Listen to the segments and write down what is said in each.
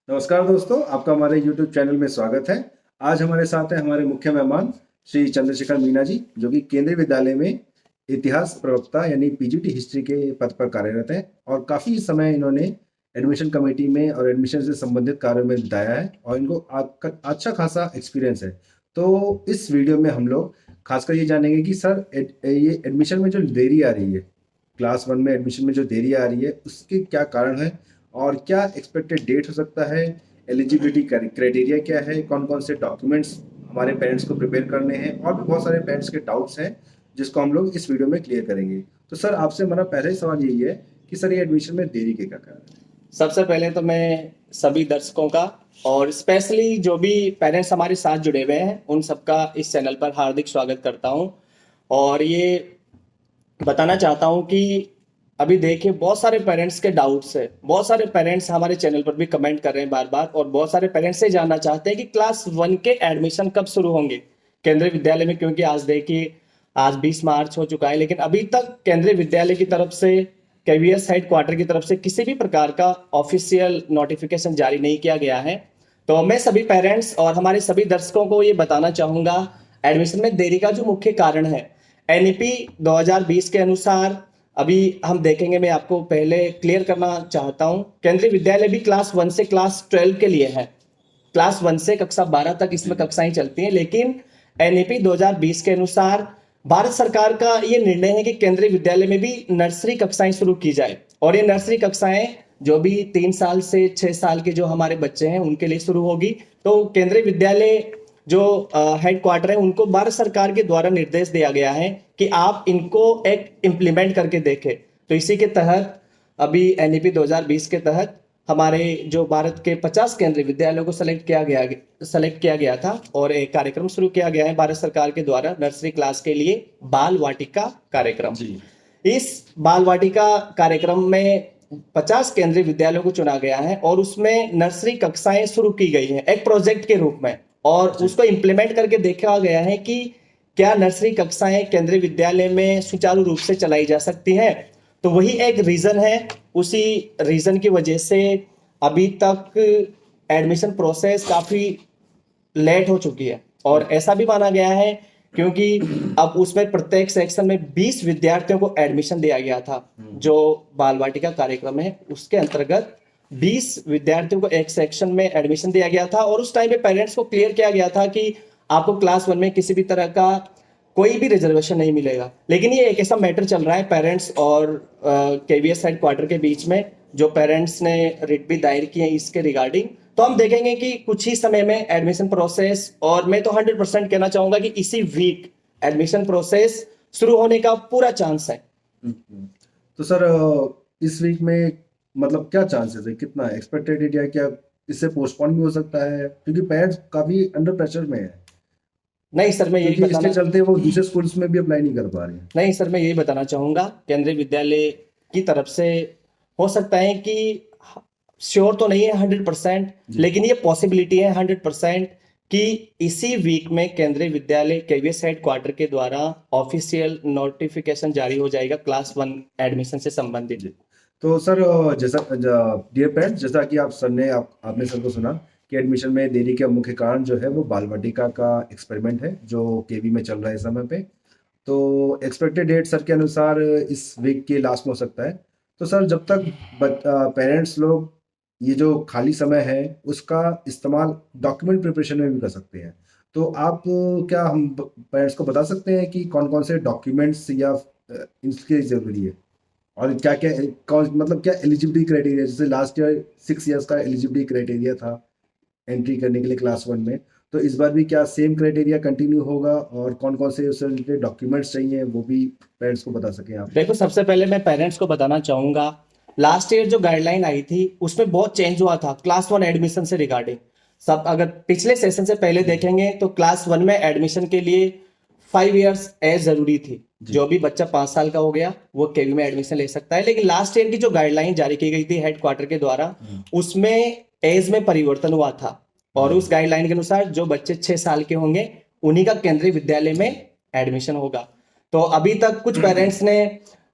नमस्कार दोस्तों, आपका हमारे YouTube चैनल में स्वागत है। आज हमारे साथ हैं हमारे मुख्य मेहमान श्री चंद्रशेखर मीना जी, जो कि केंद्रीय विद्यालय में इतिहास प्रवक्ता यानी पीजीटी हिस्ट्री के पद पर कार्यरत हैं और काफ़ी समय इन्होंने एडमिशन कमेटी में और एडमिशन से संबंधित कार्यों में बिताया है और इनको अच्छा खासा एक्सपीरियंस है। तो इस वीडियो में हम लोग खासकर ये जानेंगे कि सर ये एडमिशन में जो देरी आ रही है, क्लास 1 में एडमिशन में जो देरी आ रही है, उसके क्या कारण है और क्या एक्सपेक्टेड डेट हो सकता है, एलिजिबिलिटी क्राइटेरिया क्या है, कौन कौन से डॉक्यूमेंट्स हमारे पेरेंट्स को प्रिपेयर करने हैं और भी बहुत सारे पेरेंट्स के डाउट्स हैं जिसको हम लोग इस वीडियो में क्लियर करेंगे। तो सर, आपसे हमारा पहला ही सवाल यही है कि सर, ये एडमिशन में देरी के क्या कारण है? सबसे पहले तो मैं सभी दर्शकों का और स्पेशली जो भी पेरेंट्स हमारे साथ जुड़े हुए हैं उन सबका इस चैनल पर हार्दिक स्वागत करता हूं। और ये बताना चाहता हूं कि अभी देखिए बहुत सारे पेरेंट्स के डाउट्स है, बहुत सारे पेरेंट्स हमारे चैनल पर भी कमेंट कर रहे हैं बार बार और बहुत सारे पेरेंट्स से जानना चाहते हैं कि क्लास 1 के एडमिशन कब शुरू होंगे केंद्रीय विद्यालय में। क्योंकि आज देखिए आज 20 मार्च हो चुका है, लेकिन अभी तक केंद्रीय विद्यालय की तरफ से केवीएस हेड क्वार्टर की तरफ से किसी भी प्रकार का ऑफिशियल नोटिफिकेशन जारी नहीं किया गया है। तो मैं सभी पेरेंट्स और हमारे सभी दर्शकों को ये बताना चाहूंगा एडमिशन में देरी का जो मुख्य कारण है एनईपी 2020 के अनुसार अभी हम देखेंगे। मैं आपको पहले क्लियर करना चाहता हूं, केंद्रीय विद्यालय भी क्लास 1 से क्लास 12 के लिए है। क्लास 1 से कक्षा 12 तक इसमें कक्षाएं चलती हैं, लेकिन एनईपी 2020 के अनुसार भारत सरकार का यह निर्णय है कि केंद्रीय विद्यालय में भी नर्सरी कक्षाएं शुरू की जाए। और ये नर्सरी कक्षाएं जो भी 3 साल से 6 साल के जो हमारे बच्चे हैं उनके लिए शुरू होगी। तो केंद्रीय विद्यालय जो हेड क्वार्टर है उनको भारत सरकार के द्वारा निर्देश दिया गया है कि आप इनको एक इम्प्लीमेंट करके देखें। तो इसी के तहत अभी एनईपी 2020 के तहत हमारे जो भारत के 50 केंद्रीय विद्यालयों को सेलेक्ट किया गया था और एक कार्यक्रम शुरू किया गया है भारत सरकार के द्वारा नर्सरी क्लास के लिए बाल वाटिका कार्यक्रम। इस बाल वाटिका कार्यक्रम में 50 केंद्रीय विद्यालयों को चुना गया है और उसमें नर्सरी कक्षाएं शुरू की गई हैं एक प्रोजेक्ट के रूप में, और उसको इम्प्लीमेंट करके देखा गया है कि क्या नर्सरी कक्षाएं केंद्रीय विद्यालय में सुचारू रूप से चलाई जा सकती हैं। तो वही एक रीजन है, उसी रीजन की वजह से अभी तक एडमिशन प्रोसेस काफी लेट हो चुकी है। और ऐसा भी माना गया है क्योंकि अब उसमें प्रत्येक सेक्शन में 20 विद्यार्थियों को एडमिशन दिया गया था। जो बाल वाटिका कार्यक्रम है उसके अंतर्गत 20 विद्यार्थियों को एक सेक्शन में एडमिशन दिया गया था और उस टाइम पे पेरेंट्स को क्लियर किया गया था कि आपको क्लास 1 में किसी भी तरह का कोई भी रिजर्वेशन नहीं मिलेगा। लेकिन ये एक ऐसा मैटर चल रहा है पेरेंट्स और केवीएस हेड क्वार्टर के बीच में, जो पेरेंट्स ने रिट भी दायर किए इसके रिगार्डिंग। तो हम देखेंगे कि कुछ ही समय में एडमिशन प्रोसेस, और मैं तो 100% कहना चाहूंगा कि इसी वीक एडमिशन प्रोसेस शुरू होने का पूरा चांस है। तो सर, इस वीक में मतलब क्या चांसेस है, कितना एक्सपेक्टेड डेट, या क्या इससे पोस्टपोन भी हो सकता है क्योंकि पेरेंट्स काफी अंडर प्रेशर में है? नहीं सर, मैं यही क्योंकि इसके बताना चलते वो दूसरे स्कूल्स में भी अप्लाई नहीं कर पा रहे हैं। नहीं सर, मैं यही बताना चाहूंगा केंद्रीय विद्यालय की तरफ से हो सकता है कि श्योर तो नहीं है 100%, लेकिन ये पॉसिबिलिटी है 100% कि इसी वीक में केंद्रीय विद्यालय केवीएस हेड क्वार्टर के द्वारा ऑफिशियल नोटिफिकेशन जारी हो जाएगा क्लास 1 एडमिशन से संबंधित। तो सर, जैसा डियर पेरेंट्स, जैसा कि आपने सर को सुना कि एडमिशन में देरी का मुख्य कारण जो है वो बाल वाटिका का एक्सपेरिमेंट है जो केवी में चल रहा है इस समय पे। तो एक्सपेक्टेड डेट सर के अनुसार इस वीक के लास्ट में हो सकता है। तो सर, जब तक पेरेंट्स लोग ये जो खाली समय है उसका इस्तेमाल डॉक्यूमेंट प्रिपरेशन में भी कर सकते हैं। तो आप क्या हम पेरेंट्स को बता सकते हैं कि कौन कौन से डॉक्यूमेंट्स या इसके जरूरी है और क्या क्या मतलब क्या एलिजिबिलिटी क्राइटेरिया, जैसे लास्ट ईयर 6 इयर्स का एलिजिबिलिटी क्राइटेरिया था एंट्री करने के लिए क्लास 1 में, तो इस बार भी क्या सेम क्राइटेरिया कंटिन्यू होगा और कौन कौन से उससे रिलेटेड डॉक्यूमेंट्स चाहिए वो भी पेरेंट्स को बता सकें आप? देखो, सबसे पहले मैं पेरेंट्स को बताना चाहूंगा लास्ट ईयर जो गाइडलाइन आई थी उसमें बहुत चेंज हुआ था क्लास 1 एडमिशन से रिगार्डिंग। सब अगर पिछले सेशन से पहले देखेंगे तो क्लास 1 में एडमिशन के लिए 5 इयर्स एज जरूरी थी। जो भी बच्चा 5 साल का हो गया वो केवी में एडमिशन ले सकता है। लेकिन लास्ट ईयर की जो गाइडलाइन जारी की गई थी हेड क्वार्टर के द्वारा उसमें एज में परिवर्तन हुआ था और उस गाइडलाइन के अनुसार जो बच्चे 6 साल के होंगे उन्हीं का केंद्रीय विद्यालय में एडमिशन होगा। तो अभी तक कुछ पेरेंट्स ने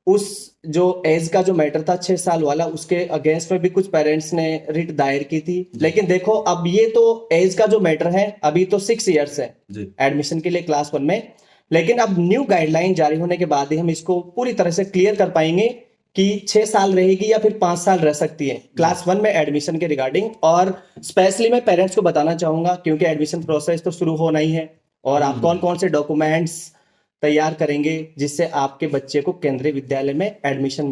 उस जो एज का जो मैटर था 6 साल वाला, उसके अगेंस्ट में भी कुछ पेरेंट्स ने रिट दायर की थी। लेकिन देखो अब ये तो एज का जो मैटर है अभी तो 6 इयर्स है जी एडमिशन के लिए क्लास 1 में। लेकिन अब न्यू गाइडलाइन जारी होने के बाद ही हम इसको पूरी तरह से क्लियर कर पाएंगे कि 6 साल रहेगी या फिर 5 साल रह सकती है क्लास 1 में एडमिशन के रिगार्डिंग। और स्पेशली मैं पेरेंट्स को बताना चाहूंगा, क्योंकि एडमिशन प्रोसेस तो शुरू होना ही है, और आप कौन कौन से डॉक्यूमेंट्स तैयार करेंगे जिससे आपके बच्चे को केंद्रीय विद्यालय में एडमिशन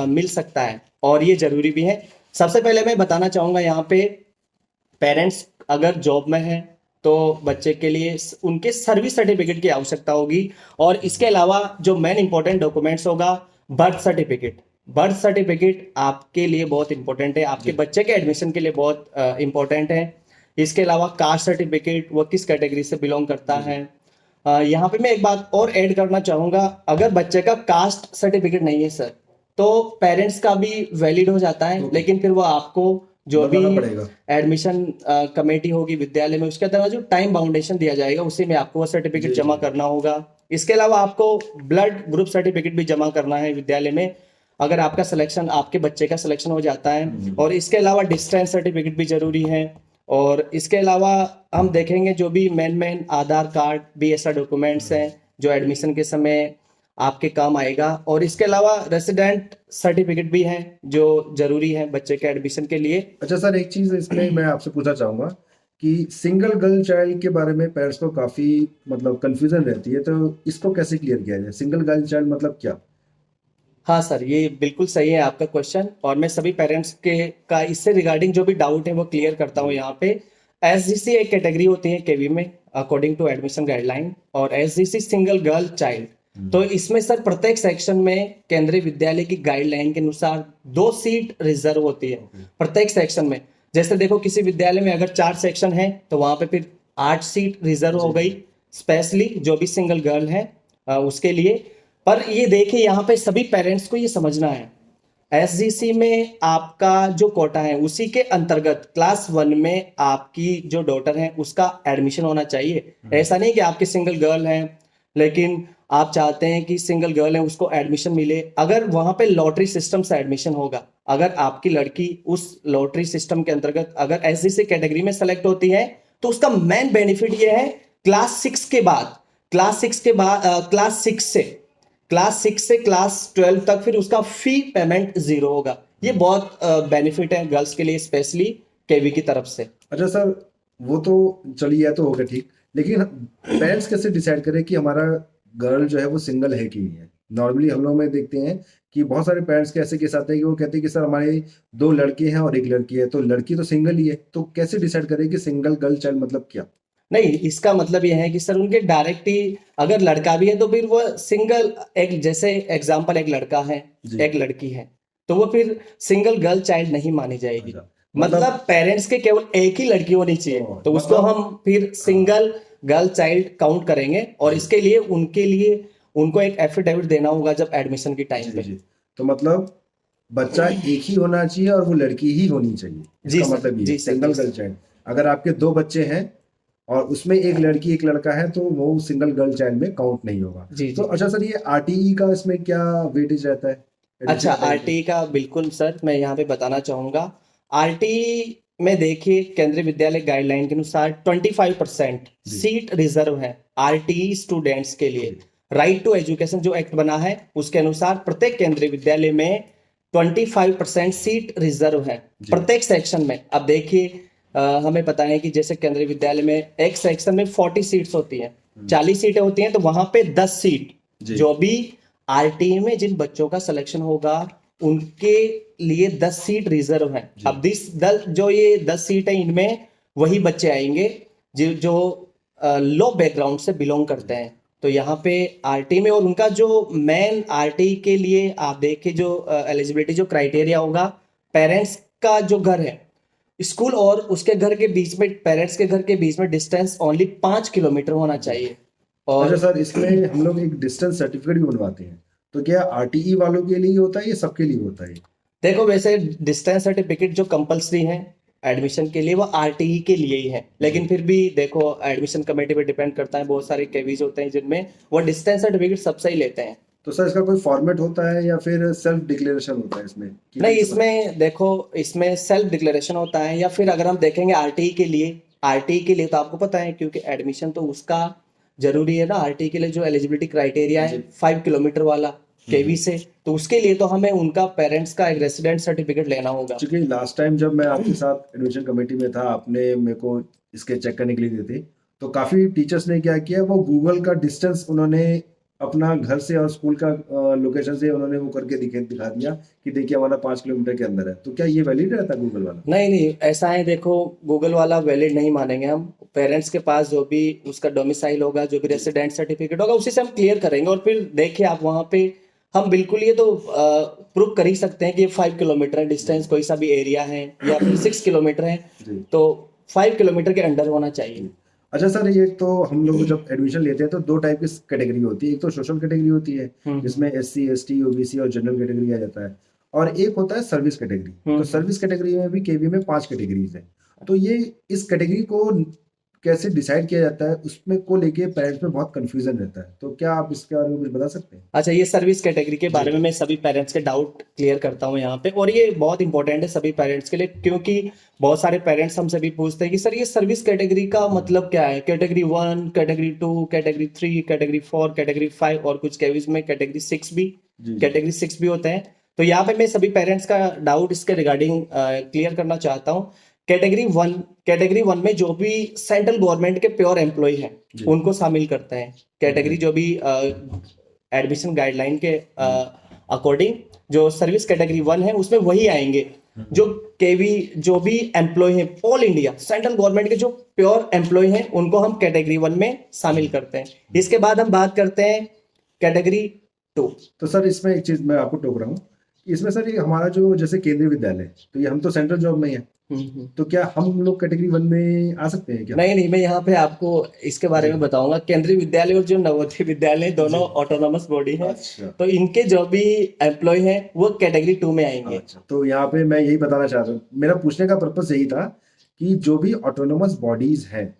मिल सकता है, और ये जरूरी भी है। सबसे पहले मैं बताना चाहूंगा यहाँ पे, पेरेंट्स अगर जॉब में है तो बच्चे के लिए उनके सर्विस सर्टिफिकेट की आवश्यकता होगी। और इसके अलावा जो मेन इंपॉर्टेंट डॉक्यूमेंट्स होगा, बर्थ सर्टिफिकेट। बर्थ सर्टिफिकेट आपके लिए बहुत इंपॉर्टेंट है, आपके बच्चे के एडमिशन के लिए बहुत इंपॉर्टेंट है। इसके अलावा कास्ट सर्टिफिकेट, वो किस कैटेगरी से बिलोंग करता है। यहाँ पे मैं एक बात और ऐड करना चाहूंगा, अगर बच्चे का कास्ट सर्टिफिकेट नहीं है सर, तो पेरेंट्स का भी वैलिड हो जाता है, लेकिन फिर वो आपको जो भी बताना पड़ेगा। एडमिशन कमेटी होगी विद्यालय में, उसके अंदर जो टाइम बाउंडेशन दिया जाएगा उसी में आपको वो सर्टिफिकेट जी जमा जी करना होगा। इसके अलावा आपको ब्लड ग्रुप सर्टिफिकेट भी जमा करना है विद्यालय में, अगर आपका सिलेक्शन, आपके बच्चे का सिलेक्शन हो जाता है। और इसके अलावा डिस्टेंस सर्टिफिकेट भी जरूरी है। और इसके अलावा हम देखेंगे जो भी मेन आधार कार्ड भी ऐसा डॉक्यूमेंट्स हैं जो एडमिशन के समय आपके काम आएगा। और इसके अलावा रेसिडेंट सर्टिफिकेट भी है जो जरूरी है बच्चे के एडमिशन के लिए। अच्छा सर, एक चीज इसमें मैं आपसे पूछना चाहूंगा कि सिंगल गर्ल चाइल्ड के बारे में पेरेंट्स को काफी मतलब कंफ्यूजन रहती है, तो इसको कैसे क्लियर किया जाए? सिंगल गर्ल चाइल्ड मतलब क्या? हाँ सर, ये बिल्कुल सही है आपका क्वेश्चन, और मैं सभी पेरेंट्स के का इससे रिगार्डिंग जो भी डाउट है वो क्लियर करता हूँ यहाँ पे। एसजीसी एक कैटेगरी होती है केवी में अकॉर्डिंग टू एडमिशन गाइडलाइन, और एसजीसी सिंगल गर्ल चाइल्ड। तो इसमें सर प्रत्येक सेक्शन में केंद्रीय विद्यालय की गाइडलाइन के अनुसार 2 सीट रिजर्व होती है प्रत्येक सेक्शन में। जैसे देखो किसी विद्यालय में अगर 4 सेक्शन है तो वहां पे फिर 8 सीट रिजर्व हो गई स्पेशली जो भी सिंगल गर्ल है उसके लिए। पर ये देखिए यहाँ पे सभी पेरेंट्स को ये समझना है, एसजीसी में आपका जो कोटा है उसी के अंतर्गत क्लास 1 में आपकी जो डॉटर है उसका एडमिशन होना चाहिए। ऐसा नहीं कि आपकी सिंगल गर्ल है लेकिन आप चाहते हैं कि सिंगल गर्ल है उसको एडमिशन मिले। अगर वहां पे लॉटरी सिस्टम से एडमिशन होगा, अगर आपकी लड़की उस लॉटरी सिस्टम के अंतर्गत अगर एसजीसी कैटेगरी में सेलेक्ट होती है, तो उसका मेन बेनिफिट ये है क्लास 6 के बाद, क्लास 6 से क्लास 12 तक फिर उसका फी पेमेंट 0 होगा। ये बहुत बेनिफिट है गर्ल्स के लिए स्पेशली केवी की तरफ से। अच्छा सर, वो तो चलिए तो हो गया ठीक, लेकिन पेरेंट्स कैसे डिसाइड करें कि हमारा गर्ल जो है वो सिंगल है कि नहीं है? नॉर्मली हम लोग में देखते हैं कि बहुत सारे पेरेंट्स के ऐसे केस आते हैं कि वो कहते हैं कि सर हमारे 2 लड़के हैं और 1 लड़की है, तो लड़की तो सिंगल ही है, तो कैसे डिसाइड करें कि सिंगल गर्ल चाइल्ड मतलब क्या? नहीं, इसका मतलब यह है कि सर उनके डायरेक्ट ही अगर लड़का भी है तो फिर वो सिंगल, एक जैसे एग्जांपल एक लड़का है जी एक लड़की है तो वो फिर सिंगल गर्ल चाइल्ड नहीं मानी जाएगी। अच्छा, मतलब पेरेंट्स के केवल एक ही लड़की होनी चाहिए ओह, तो उसको मतलब हम फिर सिंगल गर्ल चाइल्ड काउंट करेंगे। और इसके लिए उनको एक एफिडेविट देना होगा जब एडमिशन की टाइम जी पे। जी, तो मतलब बच्चा एक ही होना चाहिए और वो लड़की ही होनी चाहिए, जी इसका सर, मतलब ये जी सर, सिंगल जी गर्ल सर। चाइल्ड। अगर आपके 2 बच्चे हैं और उसमें 1 लड़की 1 लड़का है तो वो सिंगल गर्ल चाइल्ड में काउंट नहीं होगा। जी तो जी। अच्छा सर, ये आरटीई का इसमें क्या वेटेज रहता है एडमिशन अच्छा, के टाइम पे? आरटी का बिल्कुल सर मैं यहाँ पे बताना चाहूंगा। आरटी में देखिए केंद्रीय विद्यालय गाइडलाइन के अनुसार 25% जी सीट रिजर्व है आरटी स्टूडेंट्स के लिए। जी राइट टू एजुकेशन जो एक्ट बना है उसके अनुसार प्रत्येक केंद्रीय विद्यालय में 25% सीट रिजर्व है जी प्रत्येक सेक्शन में। अब देखिए हमें पता है कि जैसे केंद्रीय विद्यालय में एक सेक्शन में 40 सीट्स होती हैं, 40 सीटें होती हैं, तो वहां पे 10 सीट जी जो भी आरटीई में जिन बच्चों का सिलेक्शन होगा उनके लिए 10 सीट रिजर्व है। जी अब जो ये 10 सीट है इनमें वही बच्चे आएंगे जो लो बैकग्राउंड से बिलोंग करते हैं। तो यहाँ पे आरटी में, और उनका जो मेन आरटी के लिए आप देखिए जो एलिजिबिलिटी जो क्राइटेरिया होगा, पेरेंट्स का जो घर है स्कूल और उसके घर के बीच में, पेरेंट्स के घर के बीच में डिस्टेंस ओनली 5 किलोमीटर होना चाहिए। अच्छा और सर, इसमें हम लोग एक डिस्टेंस सर्टिफिकेट भी बनवाते हैं, तो क्या आरटीई वालों के लिए होता है या सबके लिए होता है? देखो वैसे डिस्टेंस सर्टिफिकेट जो कंपलसरी है एडमिशन के लिए वो आरटीई के लिए ही है, लेकिन फिर भी देखो एडमिशन कमेटी पे डिपेंड करता है, बहुत सारे केवीज होते हैं जिनमें वो डिस्टेंस सर्टिफिकेट सबसे ही लेते हैं। तो सर इसका कोई फॉर्मेट होता है या फिर सेल्फ डिक्लेरेशन होता है इसमें कि नहीं, कैसे इसमें देखो, इसमें सेल्फ डिक्लेरेशन होता है, या फिर अगर हम देखेंगे आरटीई के लिए, आरटीई के लिए तो आपको पता है, क्योंकि एडमिशन तो उसका जरूरी है ना। आरटीई के लिए जो एलिजिबिलिटी क्राइटेरिया है 5 किलोमीटर वाला केवी से, तो उसके लिए तो हमें उनका पेरेंट्स का एक रेसिडेंट सर्टिफिकेट लेना होगा। क्योंकि लास्ट टाइम जब मैं आपके साथ एडमिशन कमेटी में था, आपने मेरे को इसके चेक करने के लिए दिए थे, तो काफी टीचर्स ने क्या किया, वो गूगल का डिस्टेंस उन्होंने अपना घर से और स्कूल का लोकेशन से उन्होंने वो करके दिखा दिया कि देखिए हमारा 5 किलोमीटर के अंदर है। तो क्या ये वैलिड रहता है गूगल वाला? नहीं नहीं, ऐसा है, देखो, गूगल वाला वैलिड नहीं मानेंगे हम। पेरेंट्स के पास जो भी उसका डोमिसाइल होगा, जो भी रेसिडेंट सर्टिफिकेट होगा, उसी से हम क्लियर करेंगे। और फिर देखिए आप वहाँ पे, हम बिल्कुल ये तो प्रूव कर ही सकते हैं कि ये 5 किलोमीटर डिस्टेंस कोई सा भी एरिया है, या फिर 6 किलोमीटर है, जी। तो 5 किलोमीटर के अंडर होना चाहिए। अच्छा सर, ये तो हम लोग जब एडमिशन लेते हैं तो दो टाइप की कैटेगरी होती है। एक तो सोशल कैटेगरी होती है जिसमें SC ST OBC और जनरल कैटेगरी आ जाता है, और एक होता है सर्विस कैटेगरी। तो सर्विस कैटेगरी में भी केवी में 5 कैटेगरीज है। तो ये इस कैटेगरी को कैसे डिसाइड किया जाता है, उसमें को लेके पेरेंट्स में बहुत कंफ्यूजन रहता है। तो क्या आप इसके बारे में कुछ बता सकते हैं? अच्छा, ये सर्विस कैटेगरी के बारे में मैं सभी पेरेंट्स के डाउट क्लियर करता हूँ यहाँ पे, और ये बहुत इंपॉर्टेंट है सभी पेरेंट्स के लिए, क्योंकि बहुत सारे पेरेंट्स हमसे भी पूछते हैं कि सर ये सर्विस कैटेगरी का मतलब क्या है। Category 1, category 2, category 3, category 4, category 5, और कुछ केवीज में कैटेगरी 6 भी, कैटेगरी 6 भी होते हैं। तो यहाँ पे मैं सभी पेरेंट्स का डाउट इसके रिगार्डिंग क्लियर करना चाहता हूँ। कैटेगरी वन में जो भी सेंट्रल गवर्नमेंट के प्योर एम्प्लॉय हैं उनको शामिल करते हैं। कैटेगरी जो भी एडमिशन गाइडलाइन के अकॉर्डिंग जो सर्विस कैटेगरी 1 है उसमें वही आएंगे। जो केवी जो भी एम्प्लॉय हैं ऑल इंडिया सेंट्रल गवर्नमेंट के जो प्योर एम्प्लॉय हैं उनको हम कैटेगरी 1 में शामिल करते हैं। इसके बाद हम बात करते हैं कैटेगरी 2। तो सर इसमें एक चीज मैं आपको टोक रहा हूँ, इसमें सर ये हमारा जो जैसे केंद्रीय विद्यालय, तो ये हम तो सेंट्रल जॉब में ही है, तो क्या हम लोग कैटेगरी 1 में आ सकते हैं क्या? नहीं नहीं, मैं यहाँ पे आपको इसके बारे में बताऊंगा। केंद्रीय विद्यालय और जो नवोदय विद्यालय दोनों ऑटोनॉमस बॉडी है, अच्छा। तो इनके जो भी एम्प्लॉय हैं वो कैटेगरी 2 में आएंगे। अच्छा, तो यहाँ पे मैं यही बताना चाहता हूँ, मेरा पूछने का पर्पस यही था कि जो भी ऑटोनोमस बॉडीज हैं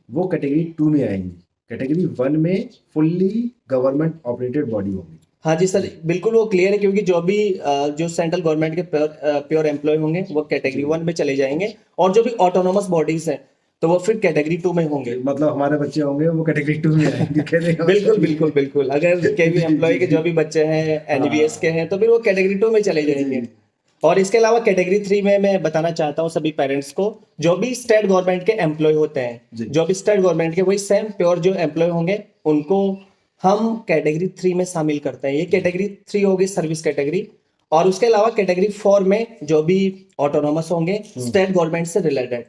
वो कैटेगरी 2 में आएंगी, कैटेगरी 1 में फुल्ली गवर्नमेंट ऑपरेटेड बॉडी होंगी। हाँ जी सर, बिल्कुल वो क्लियर है, क्योंकि जो भी जो सेंट्रल गवर्नमेंट के प्योर एम्प्लॉय होंगे वो कैटेगरी 1 में चले जाएंगे, और जो भी ऑटोनॉमस बॉडीज हैं तो वो फिर कैटेगरी 2 में होंगे। मतलब हमारे बच्चे होंगे वो कैटेगरी 2 में आएंगे कहने का बिल्कुल बिल्कुल बिल्कुल, अगर केवी एम्प्लॉय के जो भी बच्चे हैं NVS के हैं तो फिर वो कैटेगरी 2 में चले जाएंगे। और इसके अलावा कैटेगरी 3 में मैं बताना चाहता हूँ सभी पेरेंट्स को, जो भी स्टेट गवर्नमेंट के एम्प्लॉय होते हैं, जो भी स्टेट गवर्नमेंट के वही सेम प्योर जो एम्प्लॉय होंगे उनको हम कैटेगरी 3 में शामिल करते हैं। ये कैटेगरी 3 होगी सर्विस कैटेगरी। और उसके अलावा कैटेगरी 4 में जो भी ऑटोनॉमस होंगे स्टेट गवर्नमेंट से रिलेटेड,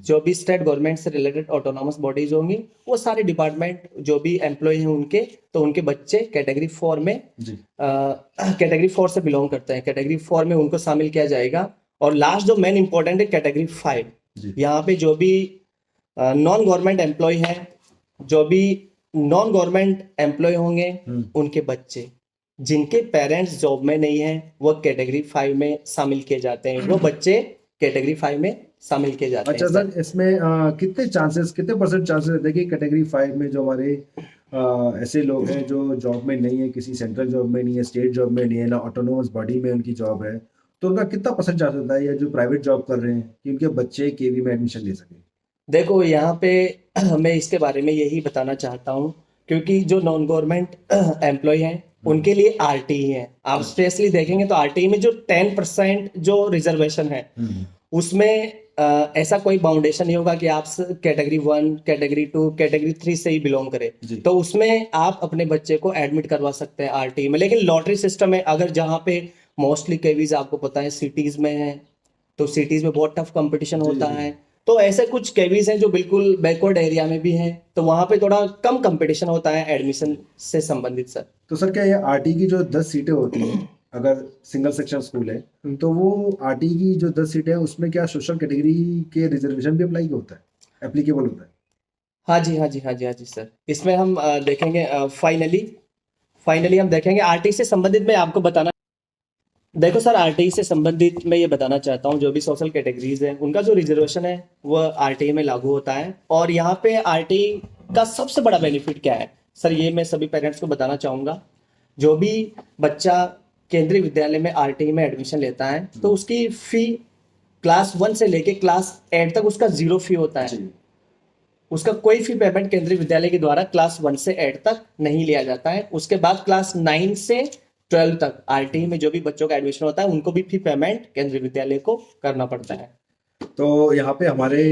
जो भी स्टेट गवर्नमेंट से रिलेटेड ऑटोनॉमस बॉडीज होंगी, वो सारे डिपार्टमेंट जो भी एम्प्लॉय हैं उनके, तो उनके बच्चे कैटेगरी 4 में कैटेगरी 4 से बिलोंग करते हैं, कैटेगरी 4 में उनको शामिल किया जाएगा। और लास्ट जो मेन इंपॉर्टेंट है कैटेगरी 5, यहाँ पे जो भी नॉन गवर्नमेंट एम्प्लॉय है, जो भी नॉन गवर्नमेंट एम्प्लॉय होंगे उनके बच्चे जिनके पेरेंट्स जॉब में नहीं है वो कैटेगरी 5 में शामिल किए जाते हैं, वो बच्चे कैटेगरी 5 में शामिल किए जाते हैं। अच्छा सर, इसमें कितने परसेंट चांसेस रहते हैं कि कैटेगरी 5 में जो हमारे ऐसे लोग हैं जो जॉब में नहीं है, किसी सेंट्रल जॉब में नहीं है, स्टेट जॉब में नहीं है, ना ऑटोनोमस बॉडी में उनकी जॉब है, तो उनका कितना परसेंट चांस होता है, या जो प्राइवेट जॉब कर रहे हैं, कि उनके बच्चे केवी में एडमिशन ले सके? देखो यहाँ पे मैं इसके बारे में यही बताना चाहता हूँ, क्योंकि जो नॉन गवर्नमेंट एम्प्लॉय हैं उनके लिए RTE है। आप स्पेशली देखेंगे तो RTE में जो 10% जो रिजर्वेशन है उसमें ऐसा कोई बाउंडेशन नहीं होगा कि आप कैटेगरी 1, कैटेगरी 2, कैटेगरी 3 से ही बिलोंग करें, तो उसमें आप अपने बच्चे को एडमिट करवा सकते हैं RTE में। लेकिन लॉटरी सिस्टम है, अगर जहाँ पे मोस्टली केवीज आपको पता है सिटीज में है, तो सिटीज में बहुत टफ कंपटीशन होता है, तो ऐसे कुछ केवीज हैं जो बिल्कुल बैकवर्ड एरिया में भी हैं, तो वहां पे थोड़ा कम कंपटीशन होता है एडमिशन से संबंधित सर। तो सर क्या ये RTE की जो 10 सीटें होती हैं, अगर सिंगल सेक्शन स्कूल है, तो वो RTE की जो 10 सीटें हैं उसमें क्या सोशल कैटेगरी के रिजर्वेशन भी अप्लाई होता है, एप्लीकेबल होता है? हाँ जी हाँ जी हाँ जी हाँ जी सर, इसमें हम देखेंगे फाइनली हम देखेंगे RTE से संबंधित। मैं आपको बताना, देखो सर, RTE से संबंधित मैं ये बताना चाहता हूँ, जो भी सोशल कैटेगरीज है उनका जो रिजर्वेशन है वो RTE में लागू होता है। और यहाँ पे RTE का सबसे बड़ा बेनिफिट क्या है सर, ये मैं सभी पेरेंट्स को बताना चाहूंगा। जो भी बच्चा केंद्रीय विद्यालय में आरटी में एडमिशन लेता है तो उसकी फी क्लास 1 से लेके क्लास 8 तक उसका 0 फी होता है। जी। उसका कोई फी पेमेंट केंद्रीय विद्यालय के द्वारा क्लास 1 से 8 तक नहीं लिया जाता है। उसके बाद क्लास 9 से 12 तक आरटी में जो भी बच्चों का एडमिशन होता है उनको भी फी पेमेंट केंद्रीय विद्यालय को करना पड़ता है। तो यहाँ पे हमारे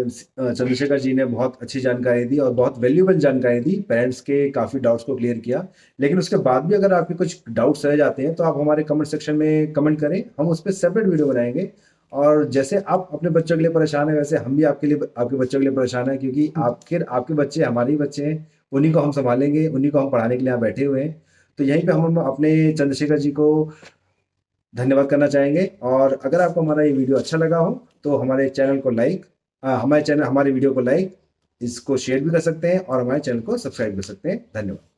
चंद्रशेखर जी ने बहुत अच्छी जानकारी दी और बहुत वैल्यूएबल जानकारी दी, पेरेंट्स के काफ़ी डाउट्स को क्लियर किया। लेकिन उसके बाद भी अगर आपके कुछ डाउट्स रह जाते हैं तो आप हमारे कमेंट सेक्शन में कमेंट करें, हम उस पर सेपरेट वीडियो बनाएंगे। और जैसे आप अपने बच्चों के लिए परेशान है वैसे हम भी आपके बच्चों के लिए परेशान है, क्योंकि आपके बच्चे हमारे ही बच्चे हैं, उन्हीं को हम संभालेंगे, उन्हीं को हम पढ़ाने के लिए यहाँ बैठे हुए हैं। तो यहीं पे हम अपने चंद्रशेखर जी को धन्यवाद करना चाहेंगे। और अगर आपको हमारा ये वीडियो अच्छा लगा हो तो हमारे चैनल को लाइक हमारे वीडियो को लाइक, इसको शेयर भी कर सकते हैं और हमारे चैनल को सब्सक्राइब कर सकते हैं। धन्यवाद।